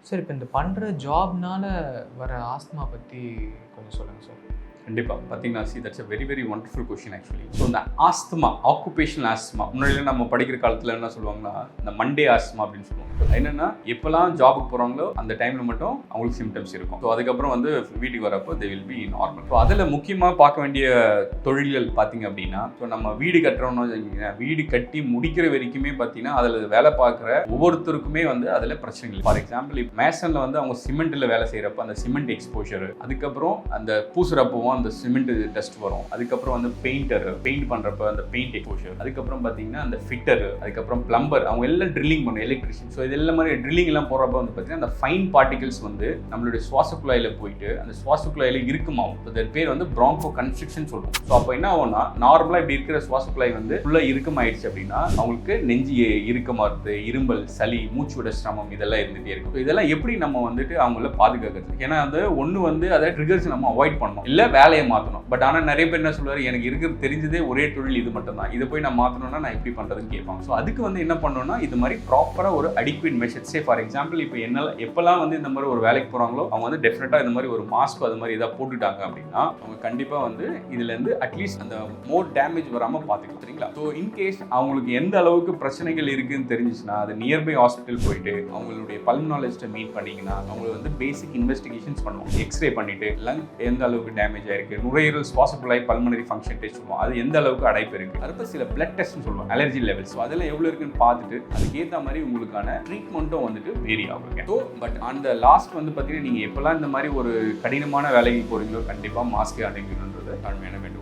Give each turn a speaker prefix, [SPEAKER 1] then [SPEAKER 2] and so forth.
[SPEAKER 1] Sir இப்போ இந்த பண்ணுற ஜாப்னால வர ஆஸ்துமா பற்றி கொஞ்சம் சொல்லுங்கள் சார்.
[SPEAKER 2] கண்டிப்பாக பார்த்தீங்கன்னா that's a very very wonderful question actually. So இந்த ஆஸ்துமா, ஆக்குபேஷனல் ஆஸ்துமா, முன்னாடியில் நம்ம படிக்கிற காலத்தில் என்ன சொல்லுவாங்கன்னா இந்த மண்டே ஆஸ்துமா அப்படின்னு சொல்லுவாங்க. என்னென்னா எப்போல்லாம் ஜாபுக்கு போகிறாங்களோ அந்த டைமில் மட்டும் அவங்களுக்கு சிம்டம்ஸ் இருக்கும். ஸோ அதுக்கப்புறம் வந்து வீட்டுக்கு வரப்போ they will be normal. So அதில் முக்கியமாக பார்க்க வேண்டிய தொழில்கள் பார்த்தீங்க அப்படின்னா, ஸோ நம்ம வீடு கட்டுறோம்னு வீடு கட்டி முடிக்கிற வரைக்குமே பார்த்தீங்கன்னா அதில் வேலை பார்க்குற ஒவ்வொருத்தருக்குமே வந்து அதில் பிரச்சனைகள். ஃபார் எக்ஸாம்பிள் இப்போ மேசனில் வந்து அவங்க சிமெண்ட்டில் வேலை செய்கிறப்ப அந்த சிமெண்ட் எக்ஸ்போஷர், அதுக்கப்புறம் அந்த பூசுறப்பவும் அந்த சிமெண்ட் டஸ்ட் வரும், அதுக்கப்புறம் வந்து பெயிண்ட் பண்றப்ப அந்த பெயிண்ட் எக்ஸ்போஷர், அதுக்கப்புறம் பாத்தீங்கன்னா அந்த ஃபிட்டர், அதுக்கப்புறம் பிளம்பர், அவங்க எல்லாம் ட்ரில்லிங் பண்ணும், எலக்ட்ரிஷியன். ஸோ இதெல்லாம் மாதிரி ட்ரில்லிங் எல்லாம் போறப்ப வந்து பாத்தீங்கன்னா அந்த ஃபைன் பார்ட்டிகல்ஸ் வந்து நம்மளுடைய சுவாச குழாயில போயிட்டு அந்த சுவாச குழாயில இருக்குமாகும். ஸோ அதன் பேர் வந்து பிராங்கோ கன்ஸ்ட்ரிக்ஷன் சொல்லுவோம். ஸோ அப்போ என்ன ஆகும்னா நார்மலா இப்படி இருக்கிற சுவாச குழாய் வந்து ஃபுல்லா இறுக்கமாயிடுச்சு அப்படின்னா அவங்களுக்கு நெஞ்சு இறுக்கமா இருக்கு, இரும்பல், சளி, மூச்சு விட சிரமம் இதெல்லாம் இருந்துட்டே இருக்கும். இதெல்லாம் எப்படி நம்ம வந்துட்டு அவங்கள பாதுகாக்கிறது? ஏன்னா அது ஒன்று வந்து அதை ட்ரிகர்ஸ் நம்ம அவாய்ட் பண்ணணும், இல்லை வேலையை மாற்றணும். பட் ஆனால் நிறைய பேர் என்ன சொல்லுவார், எனக்கு இருக்கிறது தெரிஞ்சதே ஒரே தொழில் இது மட்டும் தான், இதை போய் நான் மாற்றணும்னா நான் எப்படி பண்ணுறதுன்னு கேட்பாங்க. ஸோ அதுக்கு வந்து என்ன பண்ணணும்னா இது மாதிரி ப்ராப்பராக ஒரு அடிக்வேட் மெஷர்ஸ். ஃபார் எக்ஸாம்பிள் இப்போ எப்பெல்லாம் வந்து இந்த மாதிரி ஒரு வேலைக்கு போகிறாங்களோ அவங்க வந்து டெஃபினட்டாக இந்த மாதிரி ஒரு மாஸ்க் அது மாதிரி இதாக போட்டுட்டாங்க அப்படின்னா அவங்க கண்டிப்பாக வந்து இதுலேருந்து அட்லீஸ்ட் அந்த மோர் டேமேஜ் வராமல் பார்த்துக்கலாம். சரிங்களா? ஸோ இன்கேஸ் அவங்களுக்கு எந்த அளவுக்கு பிரச்சனைகள் இருக்குன்னு தெரிஞ்சிச்சுன்னா அது நியர்பை ஹாஸ்பிட்டல் போயிட்டு அவங்களுடைய பல்மனாலஜிஸ்ட்டை மீட் பண்ணிங்கன்னா அவங்க வந்து பேசிக் இன்வெஸ்டிகேஷன்ஸ் பண்ணுவோம். எக்ஸ்ரே பண்ணிட்டு லங் எந்த அளவுக்கு டேமேஜ் ஆயிருக்கு, நுரையீரல், சுவாச குழாய், பல்மனரி ஃபங்க்ஷன் டெஸ்ட் சொல்லுவோம், அது எந்த அளவுக்கு அடைப்பு இருக்கு, அடுத்து சில பிளட் டெஸ்ட்னு சொல்லுவோம், அலர்ஜி லெவல்ஸ். ஸோ அதெல்லாம் எவ்வளோ இருக்குன்னு பார்த்துட்டு அதுக்கேற்ற மாதிரி உங்களுக்கான ட்ரீட்மெண்ட்டும் வந்துட்டு வேரி ஆகுங்க. ஸோ பட் அந்த லாஸ்ட் வந்து பார்த்தீங்கன்னா நீங்கள் எப்போல்லாம் இந்த மாதிரி ஒரு கடினமான வேலைக்கு போகிறீங்களோ கண்டிப்பாக மாஸ்கே அணிக்கணுன்றது தாழ்மையான வேண்டும்.